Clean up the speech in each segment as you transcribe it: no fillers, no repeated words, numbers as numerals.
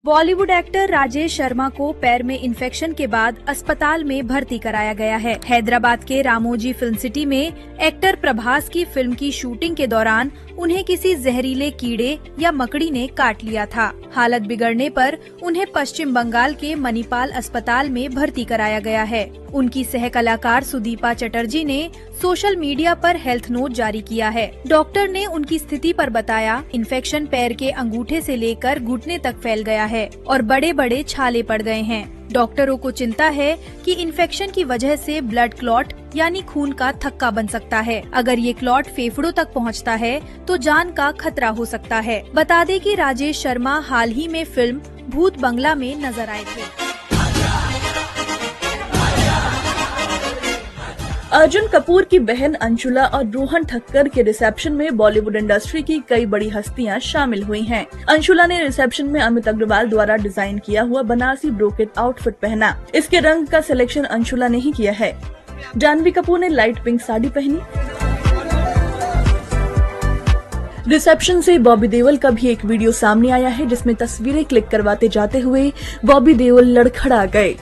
Bollywood actor Rajesh Sharma को पैर में इन्फेक्शन के बाद अस्पताल में भर्ती कराया गया है। हैदराबाद के रामोजी फिल्म सिटी में एक्टर प्रभास की फिल्म की शूटिंग के दौरान उन्हें किसी जहरीले कीड़े या मकड़ी ने काट लिया था। हालत बिगड़ने पर उन्हें पश्चिम बंगाल के मणिपाल अस्पताल में भर्ती कराया गया है। उनकी सह कलाकार सुदीपा चटर्जी ने सोशल मीडिया पर हेल्थ नोट जारी किया है। डॉक्टर ने उनकी स्थिति पर बताया, इन्फेक्शन पैर के अंगूठे से लेकर घुटने तक फैल गया है और बड़े बड़े छाले पड़ गए हैं। डॉक्टरों को चिंता है कि इन्फेक्शन की वजह से ब्लड क्लॉट यानी खून का थक्का बन सकता है। अगर ये क्लॉट फेफड़ों तक पहुंचता है तो जान का खतरा हो सकता है। बता दें कि राजेश शर्मा हाल ही में फिल्म भूत बंगला में नजर आए थे। अर्जुन कपूर की बहन अंशुला और रोहन ठक्कर के रिसेप्शन में बॉलीवुड इंडस्ट्री की कई बड़ी हस्तियां शामिल हुई हैं। अंशुला ने रिसेप्शन में अमित अग्रवाल द्वारा डिजाइन किया हुआ बनारसी ब्रोकेट आउटफिट पहना। इसके रंग का सिलेक्शन अंशुला ने ही किया है। जानवी कपूर ने लाइट पिंक साड़ी पहनी। रिसेप्शन से बॉबी देओल का भी एक वीडियो सामने आया है, जिसमें तस्वीरें क्लिक करवाते जाते हुए बॉबी देओल लड़खड़ा गए।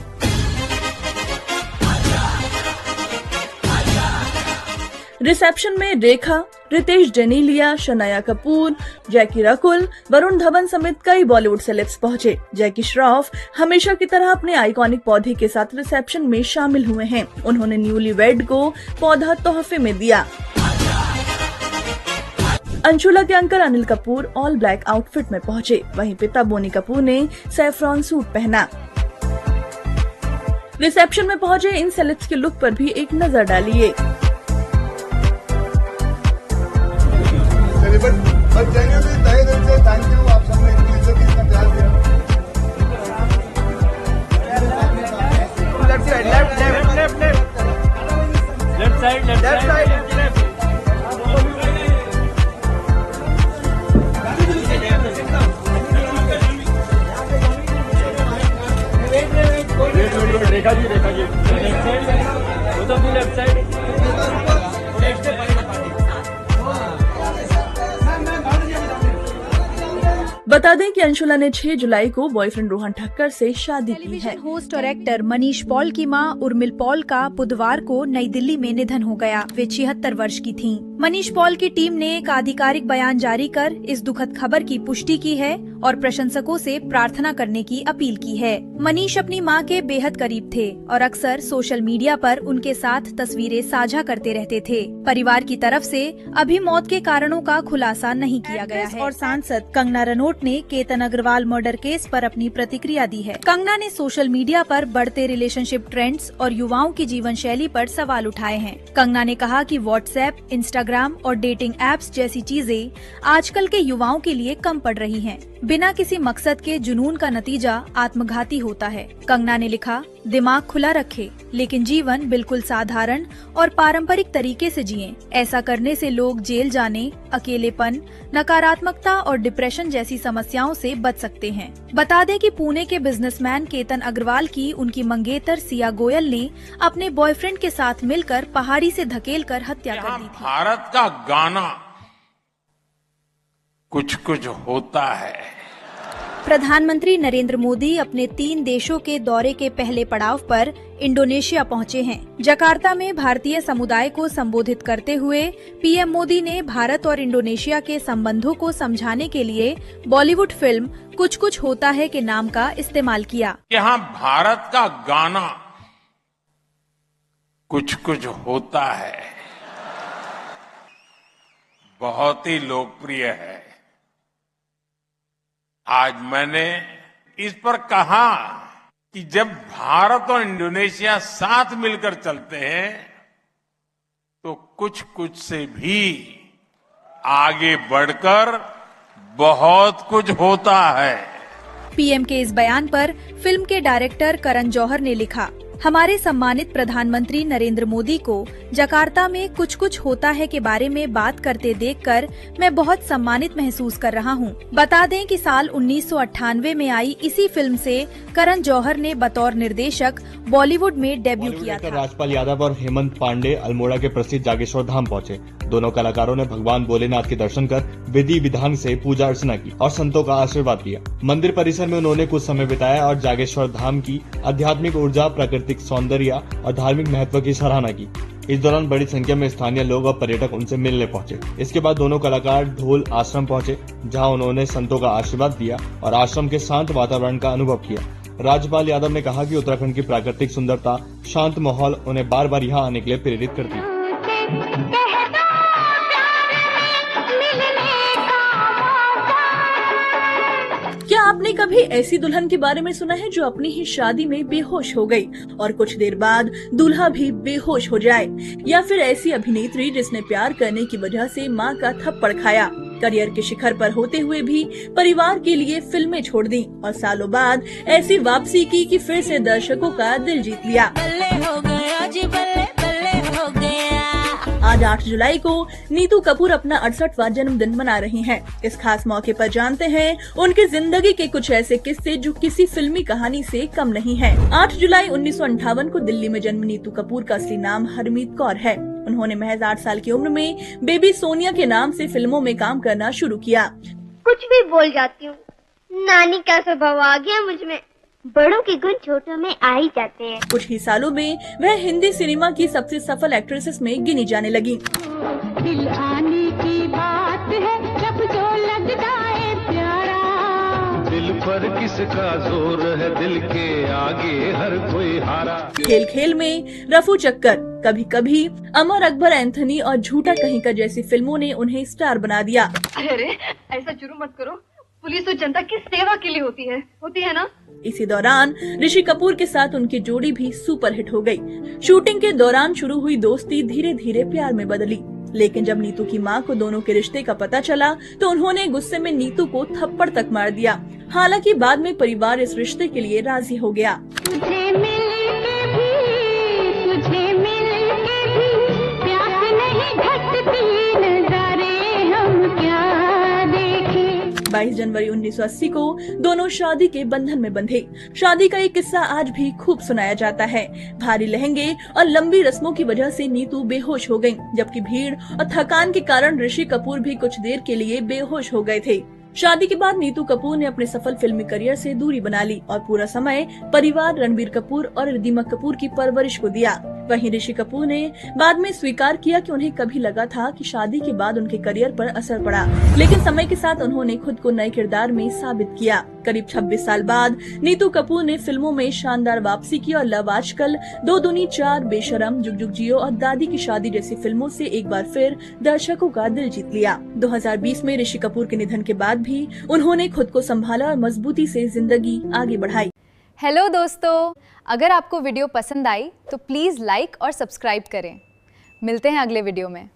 रिसेप्शन में रेखा, रितेश जेनेलिया, शनाया कपूर, जैकी रकुल, वरुण धवन समेत कई बॉलीवुड सेलेब्स पहुंचे। जैकी श्रॉफ हमेशा की तरह अपने आइकॉनिक पौधे के साथ रिसेप्शन में शामिल हुए हैं। उन्होंने न्यूली वेड को पौधा तोहफे में दिया। अंशुला के uncle Anil Kapoor all black outfit में पहुंचे। वहीं पिता बोनी कपूर ने सैफरॉन सूट पहना। रिसेप्शन में पहुंचे इन सेलेब्स के लुक पर भी एक नजर डालिए। बट जेन्युइनली तहे दिल से थैंक यू, आप सबने इतनी इज्जत इतना प्यार दिया। Left side Rekha ji left side. बता दें कि अंशुला ने 6 जुलाई को बॉयफ्रेंड रोहन ठक्कर से शादी की है। टेलीविजन होस्ट और एक्टर मनीष पॉल की मां उर्मिल पॉल का बुधवार को नई दिल्ली में निधन हो गया। वे 76 वर्ष की थीं। मनीष पॉल की टीम ने एक आधिकारिक बयान जारी कर इस दुखद खबर की पुष्टि की है और प्रशंसकों से प्रार्थना करने की अपील की है। मनीष अपनी मां के बेहद करीब थे और अक्सर सोशल मीडिया पर उनके साथ तस्वीरें साझा करते रहते थे। परिवार की तरफ से अभी मौत के कारणों का खुलासा नहीं किया गया है। और सांसद कंगना रनौत ने केतन अग्रवाल मर्डर केस पर अपनी प्रतिक्रिया दी है। कंगना ने सोशल मीडिया पर बढ़ते रिलेशनशिप ट्रेंड्स और युवाओं की जीवन शैली पर सवाल उठाए हैं। कंगना ने कहा कि व्हाट्सएप, इंस्टाग्राम और डेटिंग एप्स जैसी चीजें आजकल के युवाओं के लिए कम पड़ रही हैं। बिना किसी मकसद के जुनून का नतीजा आत्मघाती होता है। कंगना ने लिखा, दिमाग खुला रखे लेकिन जीवन बिल्कुल साधारण और पारंपरिक तरीके से जिएं। ऐसा करने से लोग जेल जाने, अकेलेपन, नकारात्मकता और डिप्रेशन जैसी समस्याओं से बच सकते हैं। बता दें कि पुणे के बिजनेसमैन केतन अग्रवाल की उनकी मंगेतर सिया गोयल ने अपने बॉयफ्रेंड के साथ मिलकर पहाड़ी से धकेलकर हत्या कर दी थी। भारत का गाना कुछ कुछ होता है। प्रधानमंत्री नरेंद्र मोदी अपने 3 देशों के दौरे के पहले पड़ाव पर इंडोनेशिया पहुंचे हैं। जकार्ता में भारतीय समुदाय को संबोधित करते हुए पीएम मोदी ने भारत और इंडोनेशिया के संबंधों को समझाने के लिए बॉलीवुड फिल्म कुछ कुछ होता है के नाम का इस्तेमाल किया। यहाँ भारत का गाना कुछ कुछ होता है बहुत ही लोकप्रिय है। आज मैंने इस पर कहा कि जब भारत और इंडोनेशिया साथ मिलकर चलते हैं तो कुछ कुछ से भी आगे बढ़कर बहुत कुछ होता है। पीएम के इस बयान पर फिल्म के डायरेक्टर करण जौहर ने लिखा, हमारे सम्मानित प्रधानमंत्री नरेंद्र मोदी को जकार्ता में कुछ कुछ होता है के बारे में बात करते देखकर मैं बहुत सम्मानित महसूस कर रहा हूं। बता दें कि साल 1998 में आई इसी फिल्म से करण जौहर ने बतौर निर्देशक बॉलीवुड में डेब्यू किया था। राजपाल यादव और हेमंत पांडे अल्मोड़ा के प्रसिद्ध जागेश्वर धाम पहुंचे। दोनों कलाकारों ने भगवान भोलेनाथ के दर्शन कर विधि विधान से पूजा अर्चना की और संतों का आशीर्वाद लिया। मंदिर परिसर में उन्होंने कुछ समय बिताया और जागेश्वर धाम की आध्यात्मिक ऊर्जा, प्राकृतिक सौंदर्य और धार्मिक महत्व की सराहना की। इस दौरान बड़ी संख्या में स्थानीय लोग और पर्यटक उनसे मिलने पहुंचे। इसके बाद दोनों कलाकार ढोल आश्रम पहुंचे, जहां उन्होंने संतों का आशीर्वाद दिया और आश्रम के शांत वातावरण का अनुभव किया। राज्यपाल यादव ने कहा कि उत्तराखंड की प्राकृतिक सुंदरता, शांत माहौल उन्हें बार बार यहाँ आने के लिए प्रेरित करती है। क्या आपने कभी ऐसी दुल्हन के बारे में सुना है जो अपनी ही शादी में बेहोश हो गई और कुछ देर बाद दूल्हा भी बेहोश हो जाए? या फिर ऐसी अभिनेत्री जिसने प्यार करने की वजह से मां का थप्पड़ खाया, करियर के शिखर पर होते हुए भी परिवार के लिए फिल्में छोड़ दी और सालों बाद ऐसी वापसी की कि फिर से दर्शकों का दिल जीत लिया। आज 8 जुलाई को नीतू कपूर अपना 68वां जन्मदिन मना रही हैं। इस खास मौके पर जानते हैं उनकी जिंदगी के कुछ ऐसे किस्से जो किसी फिल्मी कहानी से कम नहीं हैं। 8 जुलाई 1958 को दिल्ली में जन्म नीतू कपूर का असली नाम हरमीत कौर है। उन्होंने महज 8 साल की उम्र में बेबी सोनिया के नाम से फिल्मों में काम करना शुरू किया। कुछ भी बोल जाती हूँ, नानी का स्वभाव आ गया मुझ में। बड़ों के गुण छोटों में आ ही जाते हैं। कुछ ही सालों में वह हिंदी सिनेमा की सबसे सफल एक्ट्रेसेस में गिनी जाने लगी। दिल आने की बात है जब जो लग जाए प्यारा, दिल पर किसका जोर है, दिल के आगे हर कोई हारा। खेल खेल में रफू चक्कर, कभी कभी अमर अकबर एंथनी और झूठा कहीं का जैसी फिल्मों ने उन्हें स्टार बना दिया। अरे ऐसा जुर्म मत करो, पुलिस तो जनता की सेवा के लिए होती है ना। इसी दौरान ऋषि कपूर के साथ उनकी जोड़ी भी सुपरहिट हो गई। शूटिंग के दौरान शुरू हुई दोस्ती धीरे धीरे प्यार में बदली, लेकिन जब नीतू की मां को दोनों के रिश्ते का पता चला तो उन्होंने गुस्से में नीतू को थप्पड़ तक मार दिया। हालांकि बाद में परिवार इस रिश्ते के लिए राजी हो गया। तुझे मिल के भी प्यास नहीं घटती, नजारे हम क्या देखें। 22 जनवरी 1980 को दोनों शादी के बंधन में बंधे। शादी का एक किस्सा आज भी खूब सुनाया जाता है। भारी लहंगे और लंबी रस्मों की वजह से नीतू बेहोश हो गयी, जबकि भीड़ और थकान के कारण ऋषि कपूर भी कुछ देर के लिए बेहोश हो गए थे। शादी के बाद नीतू कपूर ने अपने सफल फिल्मी करियर से दूरी बना ली और पूरा समय परिवार, रणबीर कपूर और रिद्धिमा कपूर की परवरिश को दिया। वहीं ऋषि कपूर ने बाद में स्वीकार किया कि उन्हें कभी लगा था कि शादी के बाद उनके करियर पर असर पड़ा, लेकिन समय के साथ उन्होंने खुद को नए किरदार में साबित किया। करीब 26 साल बाद नीतू कपूर ने फिल्मों में शानदार वापसी की और लव आजकल, 2 दूनी 4, बेशरम, जुग जुग जियो और दादी की शादी जैसी फिल्मों से एक बार फिर दर्शकों का दिल जीत लिया। 2020 में ऋषि कपूर के निधन के बाद भी उन्होंने खुद को संभाला और मजबूती से जिंदगी आगे बढ़ाई। हेलो दोस्तों, अगर आपको वीडियो पसंद आई तो प्लीज़ लाइक और सब्सक्राइब करें। मिलते हैं अगले वीडियो में।